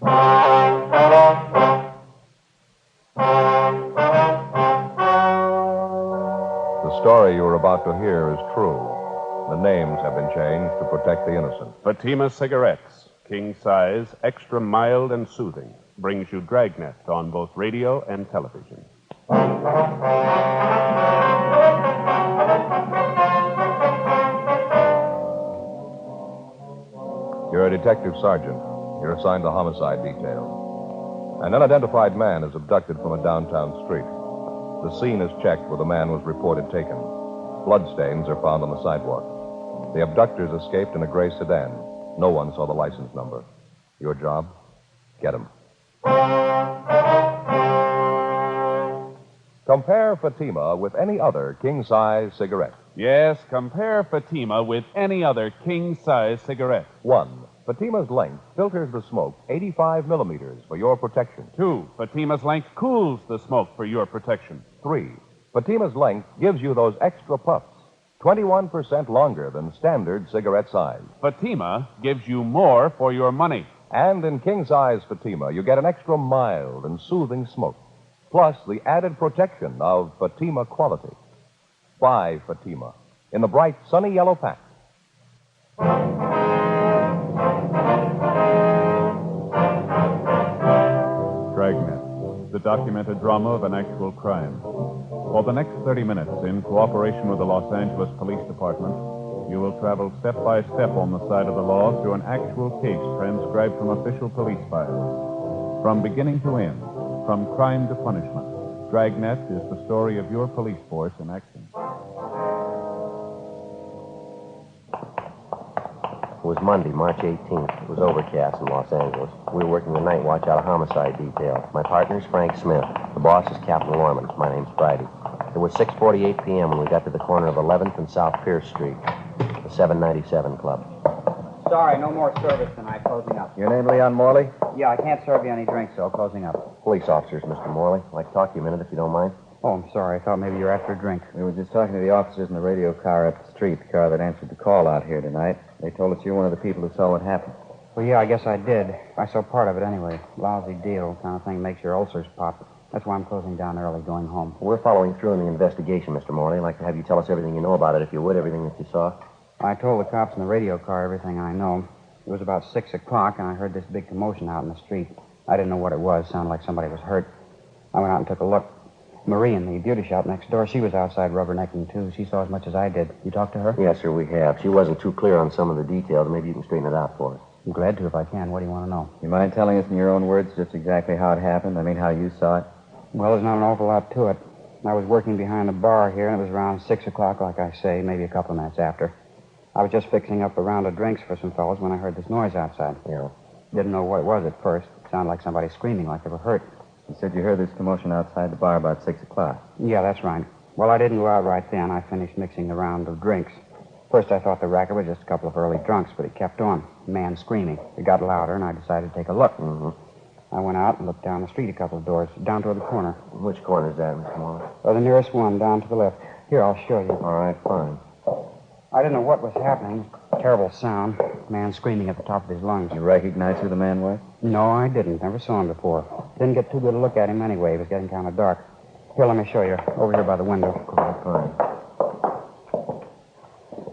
The story you are about to hear is true. The names have been changed to protect the innocent. Fatima Cigarettes, king size, extra mild and soothing, brings you Dragnet on both radio and television. You're a detective sergeant. You're assigned to homicide detail. An unidentified man is abducted from a downtown street. The scene is checked where the man was reported taken. Bloodstains are found on the sidewalk. The abductors escaped in a gray sedan. No one saw the license number. Your job? Get him. Compare Fatima with any other king-size cigarette. Yes, compare Fatima with any other king-size cigarette. 1. Fatima's length filters the smoke 85 millimeters for your protection. 2. Fatima's length cools the smoke for your protection. 3. Fatima's length gives you those extra puffs, 21% longer than standard cigarette size. Fatima gives you more for your money. And in king-size Fatima, you get an extra mild and soothing smoke, plus the added protection of Fatima quality. Buy Fatima in the bright, sunny yellow pack. Dragnet, the documented drama of an actual crime. For the next 30 minutes, in cooperation with the Los Angeles Police Department, you will travel step by step on the side of the law through an actual case transcribed from official police files. From beginning to end, from crime to punishment, Dragnet is the story of your police force in action. It was Monday, March 18th. It was overcast in Los Angeles. We were working the night watch out of homicide detail. My partner's Frank Smith. The boss is Captain Lorman. My name's Friday. It was 6:48 p.m. when we got to the corner of 11th and South Pierce Street, the 797 Club. Sorry, no more service tonight. Closing up. Your name, Leon Morley? Yeah, I can't serve you any drinks, so closing up. Police officers, Mr. Morley. I'd like to talk to you a minute, if you don't mind. Oh, I'm sorry. I thought maybe you were after a drink. We were just talking to the officers in the radio car up the street, the car that answered the call out here tonight. They told us you're one of the people who saw what happened. Well, yeah, I guess I did. I saw part of it anyway. Lousy deal. Kind of thing makes your ulcers pop. That's why I'm closing down early, going home. We're following through in the investigation, Mr. Morley. I'd like to have you tell us everything you know about it, if you would, everything that you saw. I told the cops in the radio car everything I know. It was about 6 o'clock, and I heard this big commotion out in the street. I didn't know what it was. Sounded like somebody was hurt. I went out and took a look. Marie in the beauty shop next door, she was outside rubbernecking, too. She saw as much as I did. You talked to her? Yes, sir, we have. She wasn't too clear on some of the details. Maybe you can straighten it out for us. I'm glad to if I can. What do you want to know? You mind telling us in your own words just exactly how it happened? I mean, how you saw it? Well, there's not an awful lot to it. I was working behind the bar here, and it was around 6 o'clock, like I say, maybe a couple of minutes after. I was just fixing up a round of drinks for some fellows when I heard this noise outside. Yeah. Didn't know what it was at first. It sounded like somebody screaming like they were hurt. You said you heard this commotion outside the bar about 6 o'clock. Yeah, that's right. Well, I didn't go out right then. I finished mixing the round of drinks. First, I thought the racket was just a couple of early drunks, but it kept on. A man screaming. It got louder, and I decided to take a look. Mm-hmm. I went out and looked down the street a couple of doors, down toward the corner. Which corner is that, Mr. Morley? Oh, the nearest one, down to the left. Here, I'll show you. All right, fine. I didn't know what was happening. Terrible sound. Man screaming at the top of his lungs. You recognize who the man was? No, I didn't. Never saw him before. Didn't get too good a look at him anyway. It was getting kind of dark. Here, let me show you. Over here by the window. All right, fine.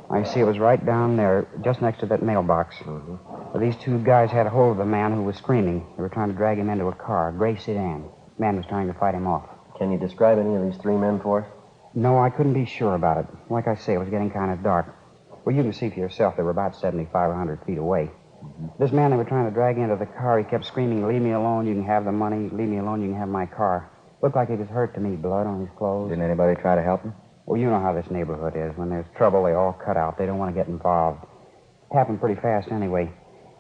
I see it was right down there, just next to that mailbox. Mm-hmm. Well, these two guys had hold of the man who was screaming. They were trying to drag him into a car, a gray sedan. The man was trying to fight him off. Can you describe any of these three men for us? No, I couldn't be sure about it. Like I say, it was getting kind of dark. Well, you can see for yourself they were about 75 or 100 feet away. Mm-hmm. This man they were trying to drag into the car, he kept screaming, "Leave me alone, you can have the money. Leave me alone, you can have my car." Looked like he was hurt to me, blood on his clothes. Didn't anybody try to help him? Well, you know how this neighborhood is. When there's trouble, they all cut out. They don't want to get involved. It happened pretty fast anyway.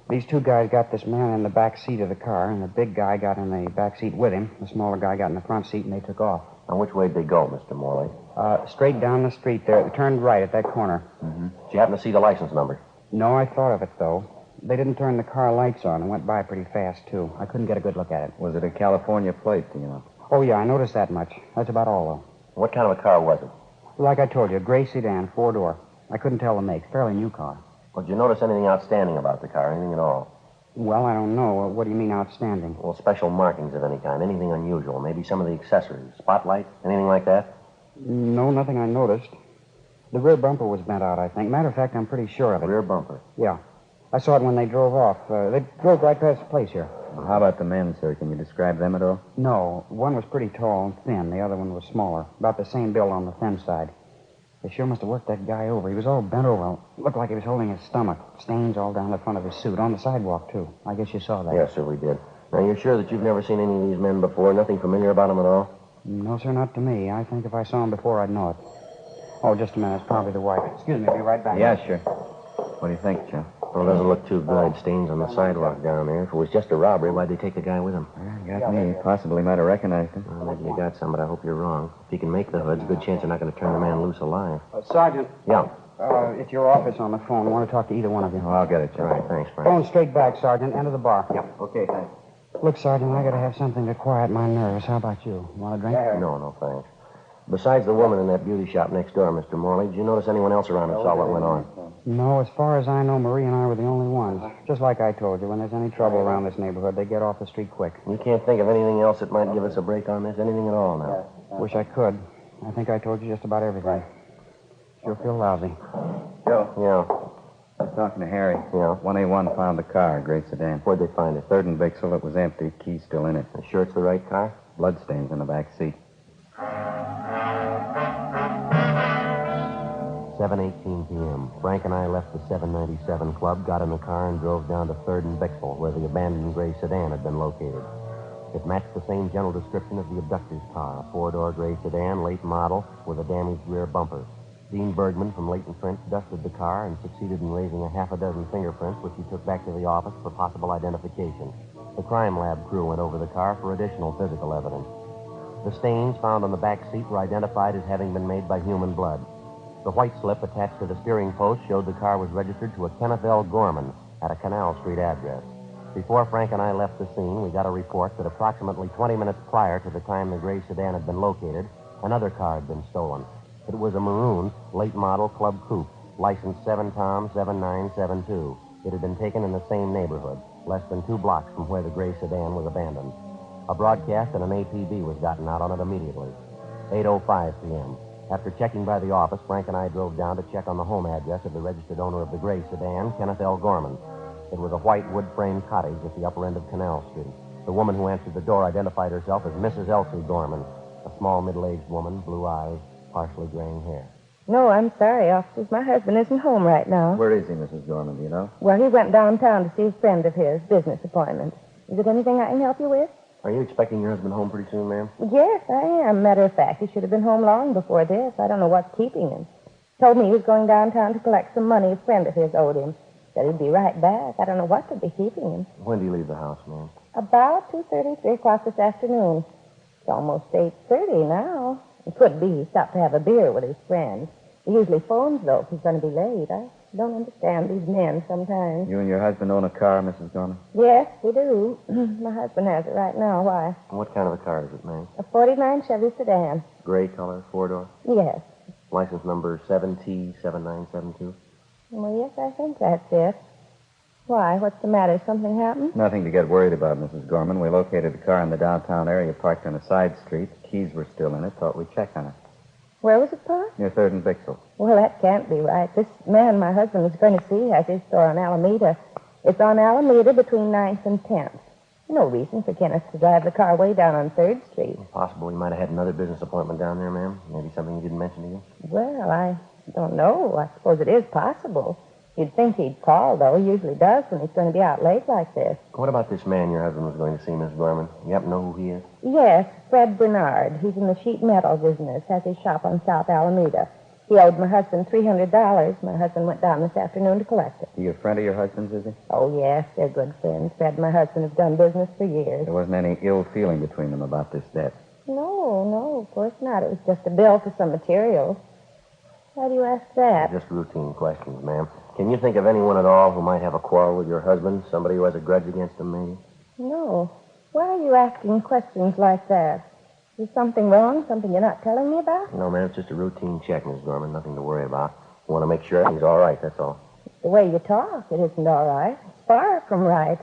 These two guys got this man in the back seat of the car, and the big guy got in the back seat with him. The smaller guy got in the front seat, and they took off. And which way did they go, Mr. Morley? Straight down the street there. They turned right at that corner. Mm-hmm. Did you happen to see the license number? No, I thought of it, though. They didn't turn the car lights on and went by pretty fast, too. I couldn't get a good look at it. Was it a California plate, do you know? Oh, yeah, I noticed that much. That's about all, though. What kind of a car was it? Like I told you, a gray sedan, 4-door. I couldn't tell the make. Fairly new car. Well, did you notice anything outstanding about the car? Anything at all? Well, I don't know. What do you mean outstanding? Well, special markings of any kind, anything unusual. Maybe some of the accessories, spotlight, anything like that? No, nothing I noticed. The rear bumper was bent out, I think. Matter of fact, I'm pretty sure of it. Rear bumper? Yeah. I saw it when they drove off. They drove right past the place here. Well, how about the men, sir? Can you describe them at all? No, one was pretty tall and thin. The other one was smaller. About the same build on the thin side. They sure must have worked that guy over. He was all bent over. Looked like he was holding his stomach. Stains all down the front of his suit. On the sidewalk, too. I guess you saw that. Yes, sir, we did. Now, you're sure that you've never seen any of these men before? Nothing familiar about them at all? No, sir, not to me. I think if I saw him before, I'd know it. Oh, just a minute. It's probably the wife. Excuse me. I'll be right back. Yeah, sure. What do you think, Joe? Well, it doesn't look too good. Stains on the sidewalk down there. If it was just a robbery, why'd they take the guy with them? Well, got me. Possibly might have recognized him. Well, maybe you got some, but I hope you're wrong. If he can make the hoods, good chance they're not going to turn the man loose alive. Sergeant. Yeah. It's your office on the phone. I want to talk to either one of you. Oh, I'll get it, Joe. All right, thanks, Frank. Phone straight back, Sergeant. Enter the bar. Yep. Okay, thanks. Look, Sergeant, I got to have something to quiet my nerves. How about you? Want a drink? No, thanks. Besides the woman in that beauty shop next door, Mr. Morley, did you notice anyone else around who saw what went on? No, as far as I know, Marie and I were the only ones. Just like I told you, when there's any trouble around this neighborhood, they get off the street quick. You can't think of anything else that might give us a break on this? Anything at all now? Wish I could. I think I told you just about everything. Sure feel lousy. Joe, Yeah. I was talking to Harry. Yeah? 1A1 found the car, gray sedan. Where'd they find it? 3rd and Bixel, it was empty. Key's still in it. You sure it's the right car? Bloodstains in the back seat. 7:18 p.m. Frank and I left the 797 Club, got in the car, and drove down to 3rd and Bixel, where the abandoned gray sedan had been located. It matched the same general description of the abductor's car, a 4-door gray sedan, late model, with a damaged rear bumper. Dean Bergman from Leighton French dusted the car and succeeded in raising a half a dozen fingerprints, which he took back to the office for possible identification. The crime lab crew went over the car for additional physical evidence. The stains found on the back seat were identified as having been made by human blood. The white slip attached to the steering post showed the car was registered to a Kenneth L. Gorman at a Canal Street address. Before Frank and I left the scene, we got a report that approximately 20 minutes prior to the time the gray sedan had been located, another car had been stolen. It was a maroon, late model Club Coupe, license 7-Tom 7972. It had been taken in the same neighborhood, less than 2 blocks from where the gray sedan was abandoned. A broadcast and an APB was gotten out on it immediately. 8:05 p.m. After checking by the office, Frank and I drove down to check on the home address of the registered owner of the gray sedan, Kenneth L. Gorman. It was a white wood-frame cottage at the upper end of Canal Street. The woman who answered the door identified herself as Mrs. Elsie Gorman, a small middle-aged woman, blue eyes, partially graying hair. No, I'm sorry, officers. My husband isn't home right now. Where is he, Mrs. Gorman, do you know? Well, he went downtown to see a friend of his, business appointment. Is it anything I can help you with? Are you expecting your husband home pretty soon, ma'am? Yes, I am. Matter of fact, he should have been home long before this. I don't know what's keeping him. Told me he was going downtown to collect some money a friend of his owed him. Said he'd be right back. I don't know what could be keeping him. When do you leave the house, ma'am? About 2:30, 3 o'clock this afternoon. It's almost 8:30 now. It could be he stopped to have a beer with his friend. He usually phones, though, if he's going to be late. I don't understand these men sometimes. You and your husband own a car, Mrs. Gorman? Yes, we do. My husband has it right now. Why? What kind of a car is it, ma'am? A 49 Chevy sedan. Gray color, 4-door? Yes. License number 7T7972? Well, yes, I think that's it. Why? What's the matter? Something happened? Nothing to get worried about, Mrs. Gorman. We located the car in the downtown area, parked on a side street. The keys were still in it. Thought we'd check on it. Where was it parked? Near 3rd and Bixel. Well, that can't be right. This man my husband was going to see has his store on Alameda. It's on Alameda between 9th and 10th. No reason for Kenneth to drive the car way down on 3rd Street. Possible he might have had another business appointment down there, ma'am. Maybe something he didn't mention to you. Well, I don't know. I suppose it is possible. You'd think he'd call, though. He usually does when he's going to be out late like this. What about this man your husband was going to see, Miss Gorman? You happen to know who he is? Yes, Fred Bernard. He's in the sheet metal business, has his shop on South Alameda. He owed my husband $300. My husband went down this afternoon to collect it. Are you a friend of your husband's, is he? Oh, yes, they're good friends. Fred and my husband have done business for years. There wasn't any ill feeling between them about this debt. No, of course not. It was just a bill for some materials. Why do you ask that? Just routine questions, ma'am. Can you think of anyone at all who might have a quarrel with your husband? Somebody who has a grudge against him, maybe? No. Why are you asking questions like that? Is something wrong? Something you're not telling me about? No, ma'am, it's just a routine check, Miss Gorman. Nothing to worry about. I want to make sure everything's all right, that's all. The way you talk, it isn't all right. It's far from right.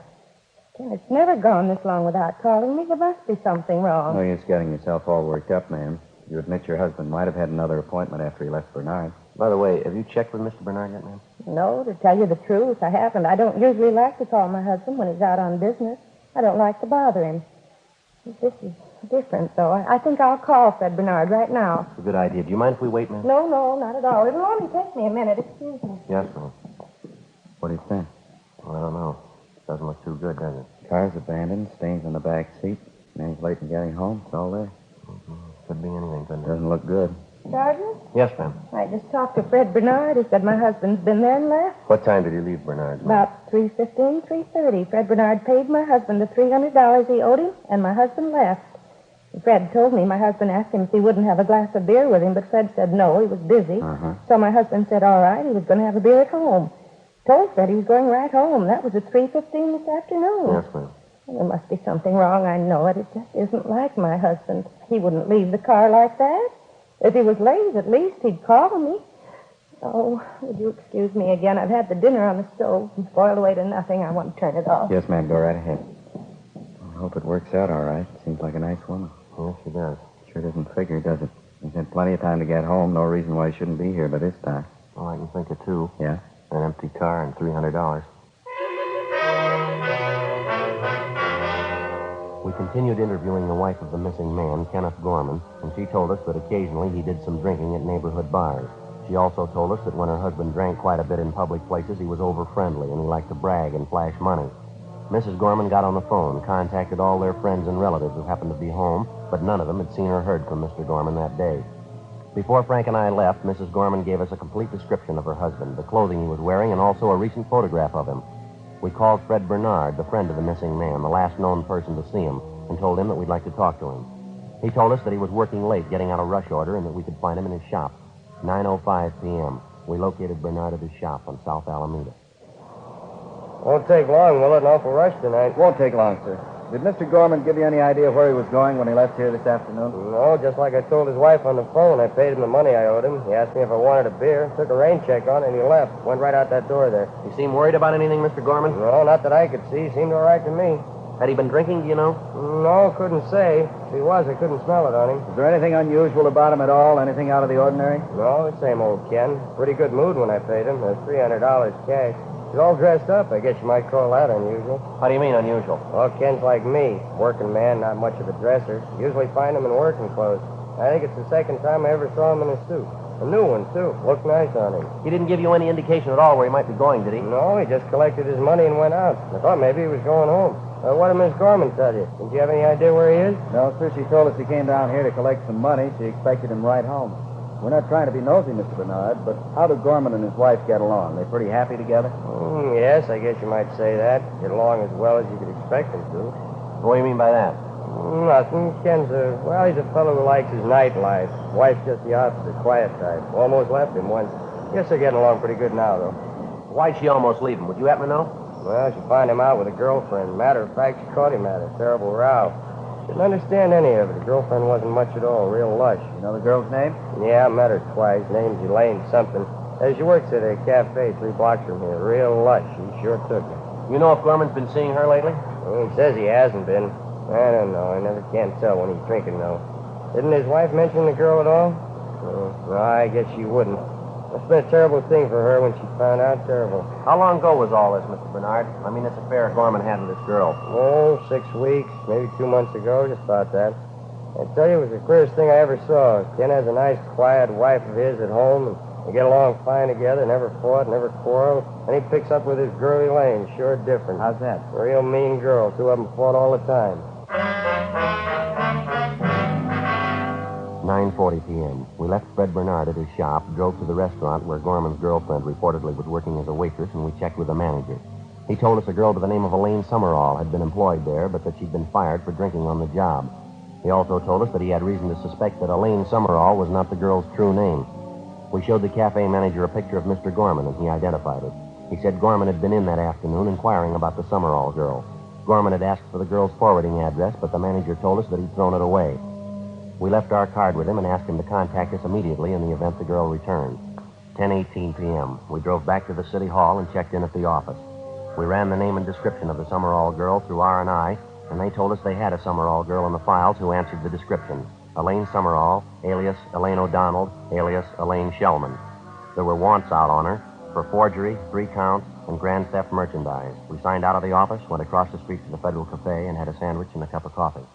Ken, it's never gone this long without calling me. There must be something wrong. No use getting yourself all worked up, ma'am. You admit your husband might have had another appointment after he left Bernard. By the way, have you checked with Mr. Bernard yet, ma'am? No, to tell you the truth, I haven't. I don't usually like to call my husband when he's out on business. I don't like to bother him. This is different, though. I think I'll call Fred Bernard right now. It's a good idea. Do you mind if we wait, ma'am? No, not at all. It'll only take me a minute. Excuse me. Yes, ma'am. What do you think? Well, I don't know. Doesn't look too good, does it? Car's abandoned, stains on the back seat. Man's late in getting home. It's all there. Could be anything, couldn't it? Doesn't look good. Sergeant? Yes, ma'am. I just talked to Fred Bernard. He said my husband's been there and left. What time did you leave Bernard's? About 3:15, 3:30. Fred Bernard paid my husband the $300 he owed him, and my husband left. Fred told me my husband asked him if he wouldn't have a glass of beer with him, but Fred said no, he was busy. So my husband said all right, he was going to have a beer at home. Told Fred he was going right home. That was at 3:15 this afternoon. Yes, ma'am. Well, there must be something wrong, I know it. It just isn't like my husband. He wouldn't leave the car like that. If he was late, at least he'd call me. Oh, would you excuse me again? I've had the dinner on the stove and boiled away to nothing. I want to turn it off. Yes, ma'am. Go right ahead. I hope it works out all right. Seems like a nice woman. Yes, she does. Sure doesn't figure, does it? He's had plenty of time to get home. No reason why he shouldn't be here by this time. Well, I can think of two. Yeah? An empty car and $300. We continued interviewing the wife of the missing man, Kenneth Gorman, and she told us that occasionally he did some drinking at neighborhood bars. She also told us that when her husband drank quite a bit in public places, he was over-friendly and he liked to brag and flash money. Mrs. Gorman got on the phone, contacted all their friends and relatives who happened to be home, but none of them had seen or heard from Mr. Gorman that day. Before Frank and I left, Mrs. Gorman gave us a complete description of her husband, the clothing he was wearing, and also a recent photograph of him. We called Fred Bernard, the friend of the missing man, the last known person to see him, and told him that we'd like to talk to him. He told us that he was working late, getting out a rush order, and that we could find him in his shop. 9:05 p.m. We located Bernard at his shop on South Alameda. Won't take long, will it? An awful rush tonight. Won't take long, sir. Did Mr. Gorman give you any idea where he was going when he left here this afternoon? No, just like I told his wife on the phone. I paid him the money I owed him. He asked me if I wanted a beer, took a rain check on it, and he left. Went right out that door there. You seem worried about anything, Mr. Gorman? No, not that I could see. Seemed all right to me. Had he been drinking, do you know? No, couldn't say. If he was, I couldn't smell it on him. Is there anything unusual about him at all? Anything out of the ordinary? No, the same old Ken. Pretty good mood when I paid him. $300 cash. He's all dressed up. I guess you might call that unusual. How do you mean, unusual? Well, Ken's like me. Working man, not much of a dresser. Usually find him in working clothes. I think it's the second time I ever saw him in a suit. A new one, too. Looked nice on him. He didn't give you any indication at all where he might be going, did he? No, he just collected his money and went out. I thought maybe he was going home. What did Miss Gorman tell you? Did you have any idea where he is? No, sir. She told us he came down here to collect some money. She expected him right home. We're not trying to be nosy, Mr. Bernard, but how do Gorman and his wife get along? They pretty happy together? Yes, I guess you might say that. Get along as well as you could expect them to. What do you mean by that? Nothing. Ken's he's a fellow who likes his nightlife. Wife's just the opposite, quiet type. Almost left him once. Guess they're getting along pretty good now, though. Why'd she almost leave him? Would you happen to know? Well, she found him out with a girlfriend. Matter of fact, she caught him at a terrible row. Didn't understand any of it. The girlfriend wasn't much at all. Real lush. You know the girl's name? Yeah, I met her twice. Name's Elaine something. She works at a cafe 3 blocks from here. Real lush. She sure took me. You know if Gorman's been seeing her lately? Well, he says he hasn't been. I don't know. I never can tell when he's drinking, though. Didn't his wife mention the girl at all? No, I guess she wouldn't. It's been a terrible thing for her when she found out. Terrible. How long ago was all this, Mr. Bernard? I mean, this affair Gorman had with this girl. Oh, 6 weeks, maybe 2 months ago, just about that. I tell you, it was the queerest thing I ever saw. Ken has a nice, quiet wife of his at home, and they get along fine together, never fought, never quarreled. And he picks up with his girl Elaine, sure different. How's that? A real mean girl. 2 of them fought all the time. 9:40 p.m. We left Fred Bernard at his shop, drove to the restaurant where Gorman's girlfriend reportedly was working as a waitress, and we checked with the manager. He told us a girl by the name of Elaine Summerall had been employed there, but that she'd been fired for drinking on the job. He also told us that he had reason to suspect that Elaine Summerall was not the girl's true name. We showed the cafe manager a picture of Mr. Gorman, and he identified it. He said Gorman had been in that afternoon inquiring about the Summerall girl. Gorman had asked for the girl's forwarding address, but the manager told us that he'd thrown it away. We left our card with him and asked him to contact us immediately in the event the girl returned. 10:18 p.m. We drove back to the city hall and checked in at the office. We ran the name and description of the Summerall girl through R&I, and they told us they had a Summerall girl in the files who answered the description. Elaine Summerall, alias Elaine O'Donnell, alias Elaine Shellman. There were wants out on her for forgery, 3 counts, and grand theft merchandise. We signed out of the office, went across the street to the Federal Cafe, and had a sandwich and a cup of coffee.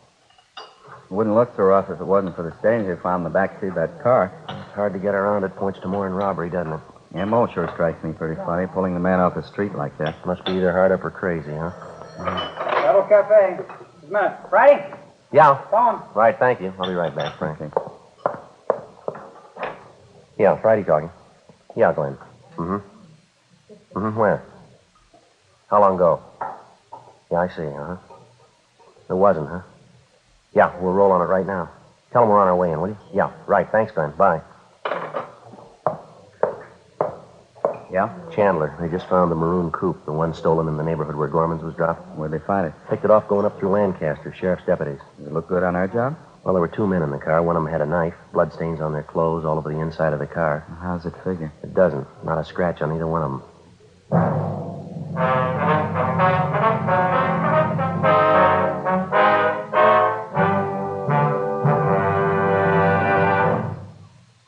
It wouldn't look so rough if it wasn't for the stains they found in the backseat of that car. It's hard to get around it. Points to more than robbery, doesn't it? M.O. sure strikes me pretty funny, pulling the man off the street like that. Must be either hard up or crazy, huh? Federal Cafe. Just a minute. Friday? Yeah. Phone. Right, thank you. I'll be right back, Frank. Okay. Yeah, Friday talking. Yeah, Glenn. Where? How long ago? Yeah, I see, There wasn't, huh? Yeah, we'll roll on it right now. Tell them we're on our way in, will you? Yeah, right. Thanks, Glenn. Bye. Yeah? Chandler. They just found the maroon coupe, the one stolen in the neighborhood where Gorman's was dropped. Where'd they find it? Picked it off going up through Lancaster, sheriff's deputies. Does it look good on our job? Well, there were 2 men in the car. One of them had a knife, bloodstains on their clothes all over the inside of the car. How's it figure? It doesn't. Not a scratch on either one of them.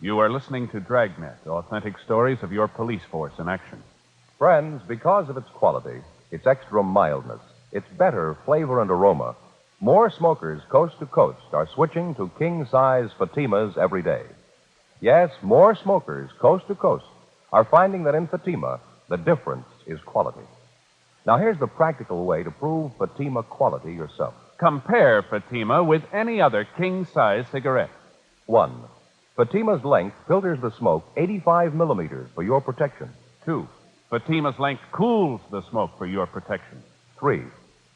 You are listening to Dragnet, authentic stories of your police force in action. Friends, because of its quality, its extra mildness, its better flavor and aroma, more smokers coast to coast are switching to king-size Fatimas every day. Yes, more smokers coast to coast are finding that in Fatima, the difference is quality. Now, here's the practical way to prove Fatima quality yourself. Compare Fatima with any other king-size cigarette. 1. Fatima's length filters the smoke 85 millimeters for your protection. 2. Fatima's length cools the smoke for your protection. 3.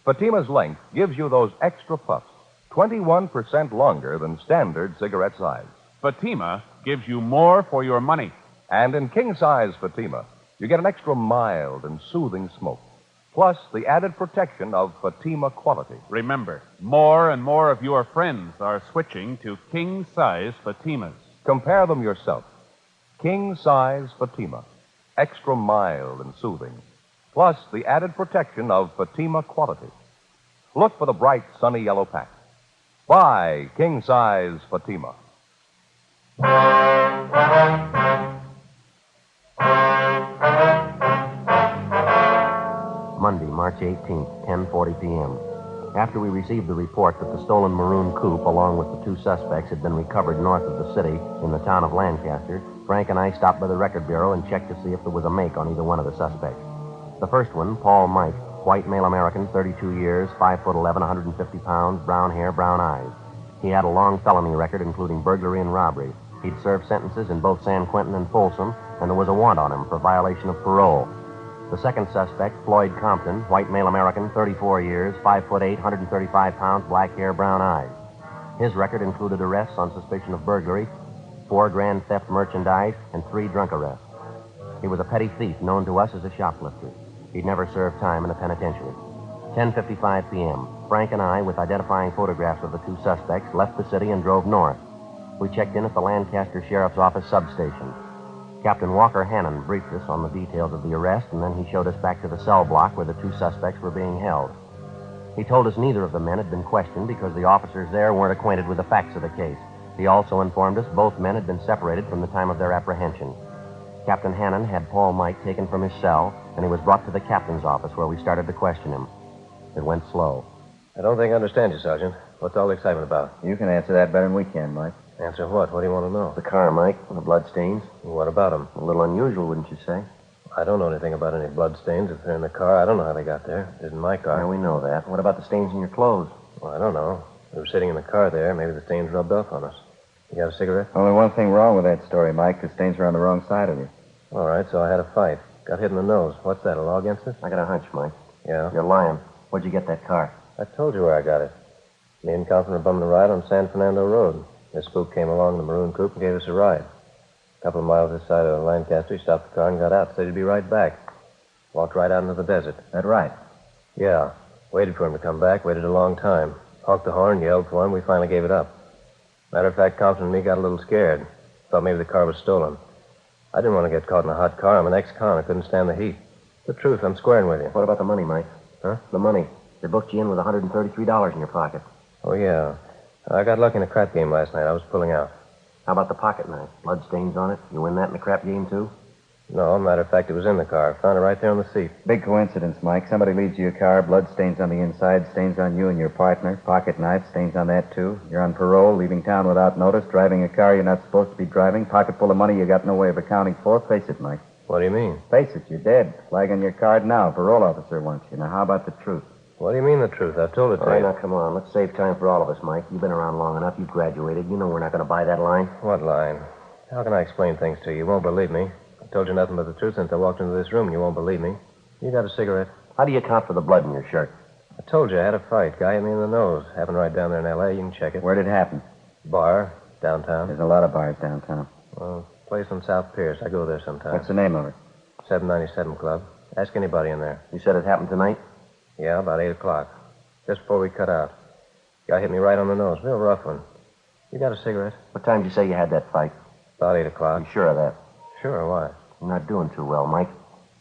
Fatima's length gives you those extra puffs, 21% longer than standard cigarette size. Fatima gives you more for your money. And in king-size Fatima, you get an extra mild and soothing smoke, plus the added protection of Fatima quality. Remember, more and more of your friends are switching to king-size Fatimas. Compare them yourself. King-size Fatima, extra mild and soothing, plus the added protection of Fatima quality. Look for the bright, sunny yellow pack. Buy king-size Fatima. Monday, March 18th, 10:40 p.m. After we received the report that the stolen maroon coupe, along with the 2 suspects, had been recovered north of the city in the town of Lancaster, Frank and I stopped by the record bureau and checked to see if there was a make on either one of the suspects. The first one, Paul Mike, white male American, 32 years, 5'11", 150 pounds, brown hair, brown eyes. He had a long felony record, including burglary and robbery. He'd served sentences in both San Quentin and Folsom, and there was a warrant on him for violation of parole. The second suspect, Floyd Compton, white male American, 34 years, 5'8", 135 pounds, black hair, brown eyes. His record included arrests on suspicion of burglary, 4 grand theft merchandise, and 3 drunk arrests. He was a petty thief known to us as a shoplifter. He'd never served time in a penitentiary. 10:55 p.m. Frank and I, with identifying photographs of the 2 suspects, left the city and drove north. We checked in at the Lancaster Sheriff's Office substation. Captain Walker Hannon briefed us on the details of the arrest, and then he showed us back to the cell block where the 2 suspects were being held. He told us neither of the men had been questioned because the officers there weren't acquainted with the facts of the case. He also informed us both men had been separated from the time of their apprehension. Captain Hannon had Paul Mike taken from his cell, and he was brought to the captain's office where we started to question him. It went slow. I don't think I understand you, Sergeant. What's all the excitement about? You can answer that better than we can, Mike. Answer what? What do you want to know? The car, Mike, the bloodstains. What about them? A little unusual, wouldn't you say? I don't know anything about any bloodstains. If they're in the car, I don't know how they got there. It isn't my car. Yeah, we know that. What about the stains in your clothes? Well, I don't know. We were sitting in the car there. Maybe the stains rubbed off on us. You got a cigarette? Only one thing wrong with that story, Mike. The stains are on the wrong side of you. All right, so I had a fight. Got hit in the nose. What's that, a law against us? I got a hunch, Mike. Yeah? You're lying. Where'd you get that car? I told you where I got it. Me and Compton were bumming a ride on San Fernando Road. This spook came along in the maroon coupe and gave us a ride. A couple of miles this side of Lancaster, he stopped the car and got out. Said he'd be right back. Walked right out into the desert. That right? Yeah. Waited for him to come back. Waited a long time. Honked the horn, yelled for him. We finally gave it up. Matter of fact, Compton and me got a little scared. Thought maybe the car was stolen. I didn't want to get caught in a hot car. I'm an ex-con. I couldn't stand the heat. The truth, I'm squaring with you. What about the money, Mike? Huh? The money. They booked you in with $133 in your pocket. Oh, yeah. I got lucky in a crap game last night. I was pulling out. How about the pocket knife? Blood stains on it? You win that in the crap game, too? No, matter of fact, it was in the car. Found it right there on the seat. Big coincidence, Mike. Somebody leaves you a car, blood stains on the inside, stains on you and your partner, pocket knife, stains on that, too. You're on parole, leaving town without notice, driving a car you're not supposed to be driving, pocket full of money you got no way of accounting for. Face it, Mike. What do you mean? Face it, you're dead. Flag on your card now. Parole officer wants you. Now, how about the truth? What do you mean the truth? I've told it to All right, you. now, come on. Let's save time for all of us, Mike. You've been around long enough. You've graduated. You know we're not going to buy that line. What line? How can I explain things to you? You won't believe me. I told you nothing but the truth since I walked into this room, and you won't believe me. You got a cigarette? How do you account for the blood in your shirt? I told you I had a fight. Guy hit me in the nose. Happened right down there in L.A. You can check it. Where'd it happen? Bar, downtown. There's a lot of bars downtown. Well, place on South Pierce. I go there sometimes. What's the name of it? 797 Club. Ask anybody in there. You said it happened tonight? Yeah, about 8 o'clock. Just before we cut out. Guy hit me right on the nose. Real rough one. You got a cigarette? What time did you say you had that fight? About 8 o'clock. You sure of that? Sure, why? You're not doing too well, Mike.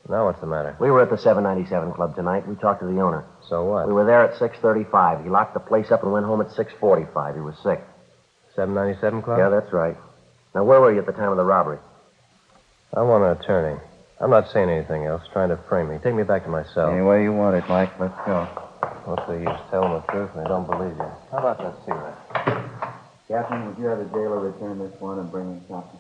Now what's the matter? We were at the 797 Club tonight. We talked to the owner. So what? We were there at 6:35. He locked the place up and went home at 6:45. He was sick. 797 Club? Yeah, that's right. Now, where were you at the time of the robbery? I want an attorney. I'm not saying anything else, trying to frame me. Take me back to my cell. Any way you want it, Mike. Let's go. What's the use? Tell them the truth and they don't believe you. How about that cigarette? Captain, would you have the jailer return this one and bring in copy?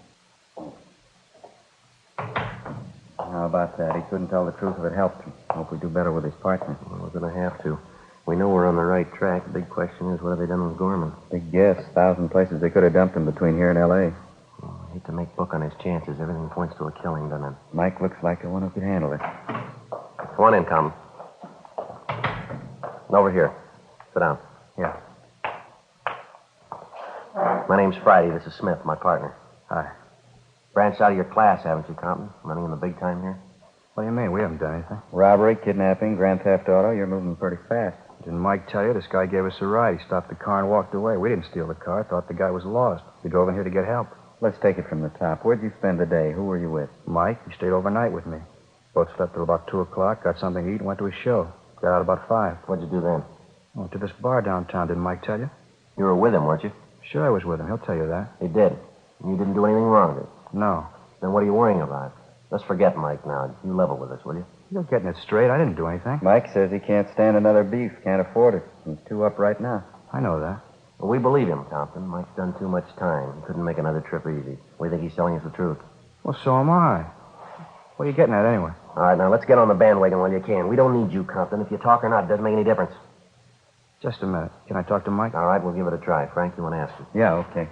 How about that? He couldn't tell the truth if it helped him. Hope we do better with his partner. Well, we're going to have to. We know we're on the right track. The big question is, what have they done with Gorman? Big guess. 1,000 places they could have dumped him between here and L.A. I hate to make book on his chances. Everything points to a killing, doesn't it? Mike looks like the one who could handle it. Come on in, Tom. Over here. Sit down. Yeah. My name's Friday. This is Smith, my partner. Hi. Branched out of your class, haven't you, Compton? Running in the big time here? What do you mean? We haven't done anything. Robbery, kidnapping, grand theft auto. You're moving pretty fast. Didn't Mike tell you? This guy gave us a ride. He stopped the car and walked away. We didn't steal the car. Thought the guy was lost. We drove in here to get help. Let's take it from the top. Where'd you spend the day? Who were you with? Mike, he stayed overnight with me. Both slept till about 2 o'clock, got something to eat, and went to his show. Got out about 5. What'd you do then? Went to this bar downtown. Didn't Mike tell you? You were with him, weren't you? Sure, I was with him. He'll tell you that. He did. And you didn't do anything wrong, did you? No. Then what are you worrying about? Let's forget Mike now. You level with us, will you? You're getting it straight. I didn't do anything. Mike says he can't stand another beef. Can't afford it. He's 2 up right now. I know that. Well, we believe him, Compton. Mike's done too much time. He couldn't make another trip easy. We think he's telling us the truth. Well, so am I. What are you getting at anyway? All right, now let's get on the bandwagon while you can. We don't need you, Compton. If you talk or not, it doesn't make any difference. Just a minute. Can I talk to Mike? All right, we'll give it a try. Frank, you want to ask him? Yeah, okay.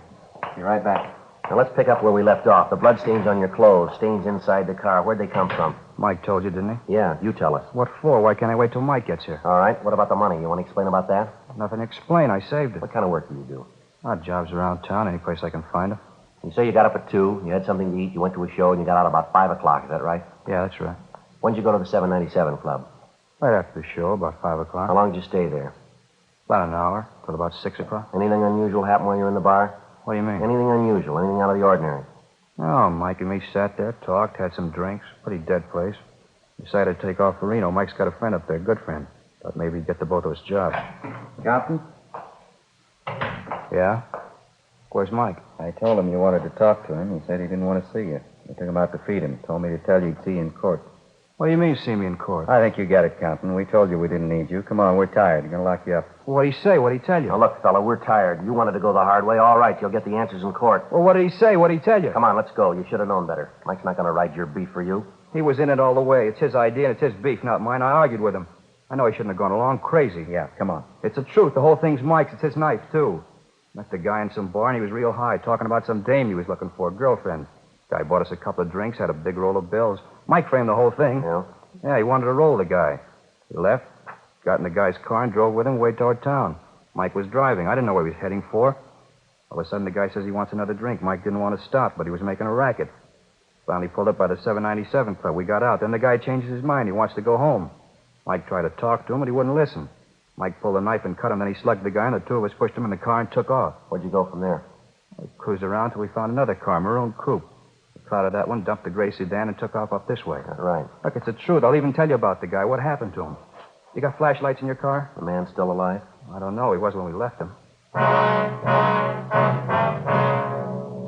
Be right back. Now let's pick up where we left off. The blood stains on your clothes, stains inside the car. Where'd they come from? Mike told you, didn't he? Yeah, you tell us. What for? Why can't I wait till Mike gets here? All right, what about the money? You want to explain about that? Nothing to explain. I saved it. What kind of work do you do? Odd jobs around town, any place I can find them. You say you got up at 2, you had something to eat, you went to a show, and you got out about 5 o'clock. Is that right? Yeah, that's right. When'd you go to the 797 Club? Right after the show, about 5 o'clock. How long did you stay there? About an hour, till about 6 o'clock. Anything unusual happen while you were in the bar? What do you mean? Anything unusual, anything out of the ordinary? Oh, Mike and me sat there, talked, had some drinks. Pretty dead place. Decided to take off for Reno. Mike's got a friend up there, good friend. Thought maybe he'd get the both of us jobs. Compton? Yeah? Where's Mike? I told him you wanted to talk to him. He said he didn't want to see you. I took him out to feed him. Told me to tell you he'd see you in court. What do you mean, see me in court? I think you got it, Compton. We told you we didn't need you. Come on, we're tired. We're going to lock you up. What'd he say? What'd he tell you? Now, look, fella, we're tired. You wanted to go the hard way. All right, you'll get the answers in court. Well, what did he say? What'd he tell you? Come on, let's go. You should have known better. Mike's not going to ride your beef for you. He was in it all the way. It's his idea and it's his beef, not mine. I argued with him. I know he shouldn't have gone along. Crazy. Yeah, come on. It's the truth. The whole thing's Mike's. It's his knife, too. Met the guy in some bar, and he was real high, talking about some dame he was looking for, a girlfriend. Guy bought us a couple of drinks, had a big roll of bills. Mike framed the whole thing. Yeah? Yeah, he wanted to roll the guy. He left, got in the guy's car, and drove with him way toward town. Mike was driving. I didn't know where he was heading for. All of a sudden, the guy says he wants another drink. Mike didn't want to stop, but he was making a racket. Finally pulled up by the 797 Club. We got out. Then the guy changes his mind. He wants to go home. Mike tried to talk to him, but he wouldn't listen. Mike pulled a knife and cut him. Then he slugged the guy, and the two of us pushed him in the car and took off. Where'd you go from there? We cruised around till we found another car, maroon coupe. The out of that one, dumped the gray sedan, and took off up this way. Right. Look, it's the truth. I'll even tell you about the guy. What happened to him? You got flashlights in your car? The man's still alive? I don't know. He was when we left him.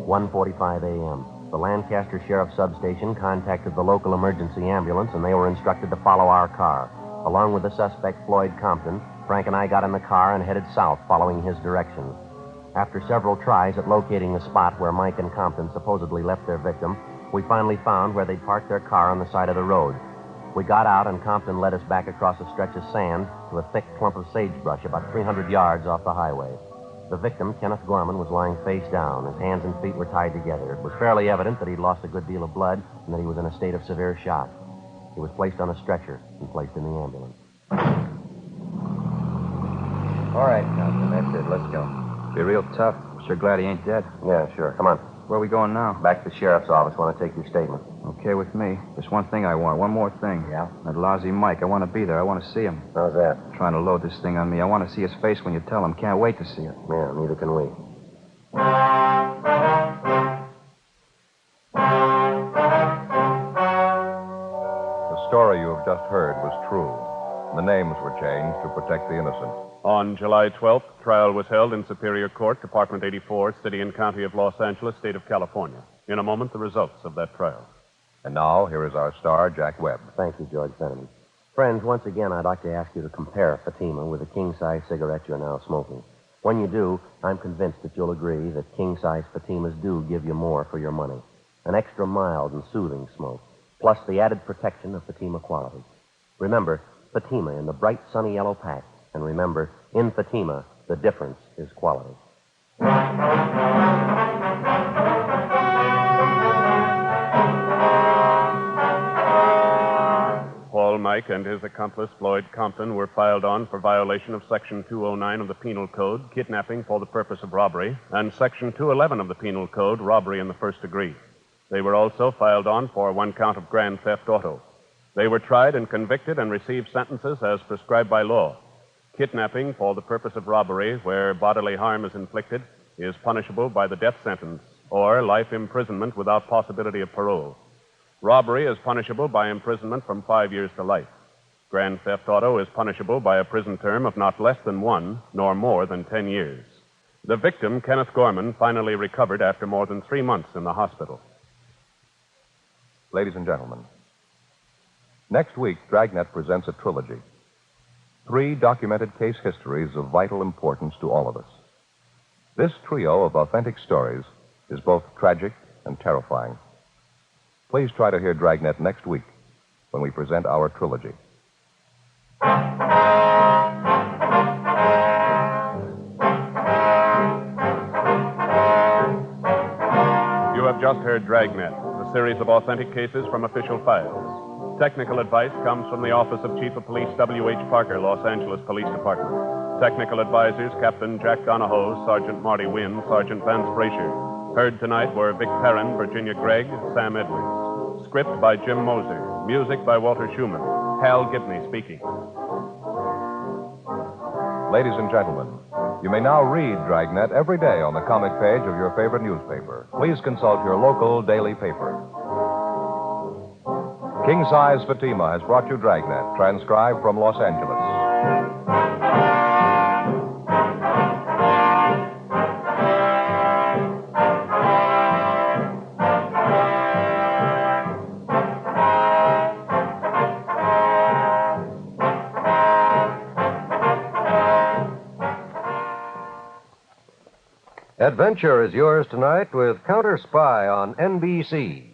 1:45 a.m. The Lancaster Sheriff's Substation contacted the local emergency ambulance, and they were instructed to follow our car. Along with the suspect, Floyd Compton, Frank and I got in the car and headed south, following his directions. After several tries at locating the spot where Mike and Compton supposedly left their victim, we finally found where they'd parked their car on the side of the road. We got out, and Compton led us back across a stretch of sand to a thick clump of sagebrush about 300 yards off the highway. The victim, Kenneth Gorman, was lying face down. His hands and feet were tied together. It was fairly evident that he'd lost a good deal of blood and that he was in a state of severe shock. He was placed on a stretcher and placed in the ambulance. All right, Compton, that's it. Let's go. Be real tough. Sure glad he ain't dead. Yeah, sure. Come on. Where are we going now? Back to the sheriff's office. Want to take your statement. Okay with me. Just one thing I want. One more thing. Yeah? That lousy Mike. I want to be there. I want to see him. How's that? Trying to load this thing on me. I want to see his face when you tell him. Can't wait to see it. Yeah, neither can we. The story you have just heard was true. The names were changed to protect the innocent. On July 12th, trial was held in Superior Court, Department 84, City and County of Los Angeles, State of California. In a moment, the results of that trial. And now, here is our star, Jack Webb. Thank you, George Fenneman. Friends, once again, I'd like to ask you to compare Fatima with the king-size cigarette you're now smoking. When you do, I'm convinced that you'll agree that king-size Fatimas do give you more for your money. An extra mild and soothing smoke, plus the added protection of Fatima quality. Remember, Fatima in the bright, sunny yellow pack. And remember, in Fatima, the difference is quality. Paul Mike and his accomplice, Floyd Compton, were filed on for violation of Section 209 of the Penal Code, kidnapping for the purpose of robbery, and Section 211 of the Penal Code, robbery in the first degree. They were also filed on for one count of grand theft auto. They were tried and convicted and received sentences as prescribed by law. Kidnapping for the purpose of robbery, where bodily harm is inflicted, is punishable by the death sentence or life imprisonment without possibility of parole. Robbery is punishable by imprisonment from 5 years to life. Grand theft auto is punishable by a prison term of not less than 1 nor more than 10 years. The victim, Kenneth Gorman, finally recovered after more than 3 months in the hospital. Ladies and gentlemen, next week, Dragnet presents a trilogy. 3 documented case histories of vital importance to all of us. This trio of authentic stories is both tragic and terrifying. Please try to hear Dragnet next week when we present our trilogy. You have just heard Dragnet, a series of authentic cases from official files. Technical advice comes from the Office of Chief of Police W.H. Parker, Los Angeles Police Department. Technical advisors, Captain Jack Donahoe, Sergeant Marty Wynn, Sergeant Vance Brasher. Heard tonight were Vic Perrin, Virginia Gregg, Sam Edwards. Script by Jim Moser. Music by Walter Schumann. Hal Gibney speaking. Ladies and gentlemen, you may now read Dragnet every day on the comic page of your favorite newspaper. Please consult your local daily paper. King Size Fatima has brought you Dragnet, transcribed from Los Angeles. Adventure is yours tonight with Counter Spy on NBC.